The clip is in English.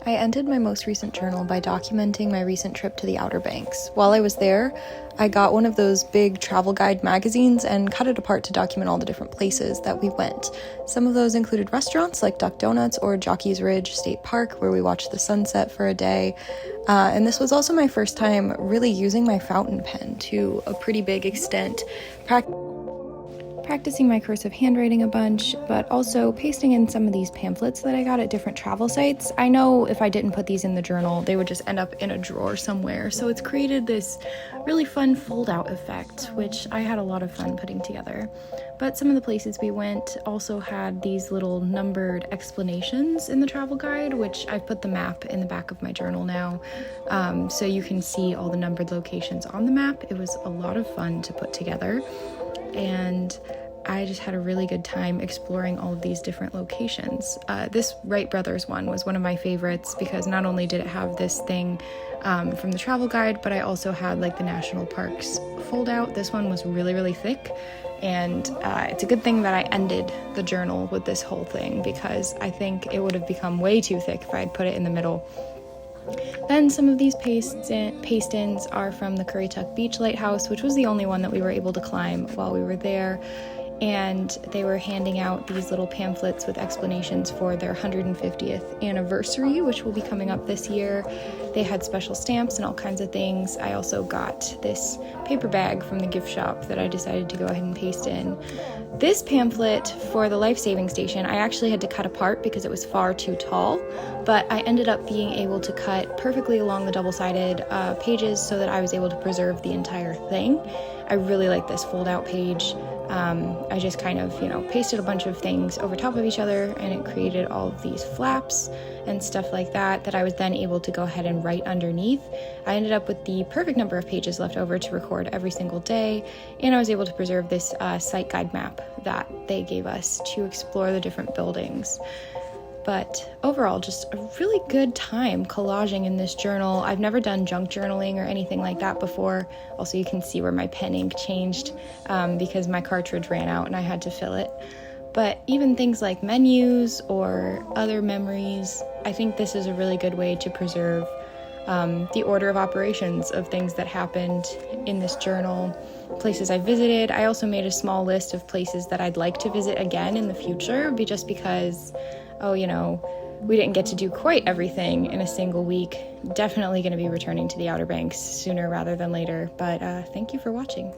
I ended my most recent journal by documenting my recent trip to the Outer Banks. While I was there, I got one of those big travel guide magazines and cut it apart to document all the different places that we went. Some of those included restaurants like Duck Donuts or Jockey's Ridge State Park, where we watched the sunset for a day. And this was also my first time really using my fountain pen to a pretty big extent, practicing my cursive handwriting a bunch, but also pasting in some of these pamphlets that I got at different travel sites. I know if I didn't put these in the journal, they would just end up in a drawer somewhere, so it's created this really fun fold-out effect, which I had a lot of fun putting together. But some of the places we went also had these little numbered explanations in the travel guide, which I've put the map in the back of my journal now, so you can see all the numbered locations on the map. It was a lot of fun to put together, and I just had a really good time exploring all of these different locations. This Wright Brothers one was one of my favorites because not only did it have this thing from the travel guide, but I also had like the national parks fold out. This one was really, really thick, and it's a good thing that I ended the journal with this whole thing because I think it would have become way too thick if I had put it in the middle. Then some of these paste-ins are from the Currituck Beach Lighthouse, which was the only one that we were able to climb while we were there. And they were handing out these little pamphlets with explanations for their 150th anniversary, which will be coming up this year. They had special stamps and all kinds of things. I also got this paper bag from the gift shop that I decided to go ahead and paste in. This pamphlet for the life-saving station, I actually had to cut apart because it was far too tall, but I ended up being able to cut perfectly along the double-sided pages so that I was able to preserve the entire thing. I really like this fold-out page. I just kind of, pasted a bunch of things over top of each other, and it created all of these flaps and stuff like that I was then able to go ahead and write underneath. I ended up with the perfect number of pages left over to record every single day, and I was able to preserve this site guide map that they gave us to explore the different buildings. But overall, just a really good time collaging in this journal. I've never done junk journaling or anything like that before. Also, you can see where my pen ink changed because my cartridge ran out and I had to fill it. But even things like menus or other memories, I think this is a really good way to preserve the order of operations of things that happened in this journal, places I visited. I also made a small list of places that I'd like to visit again in the future, just because we didn't get to do quite everything in a single week. Definitely going to be returning to the Outer Banks sooner rather than later, but thank you for watching.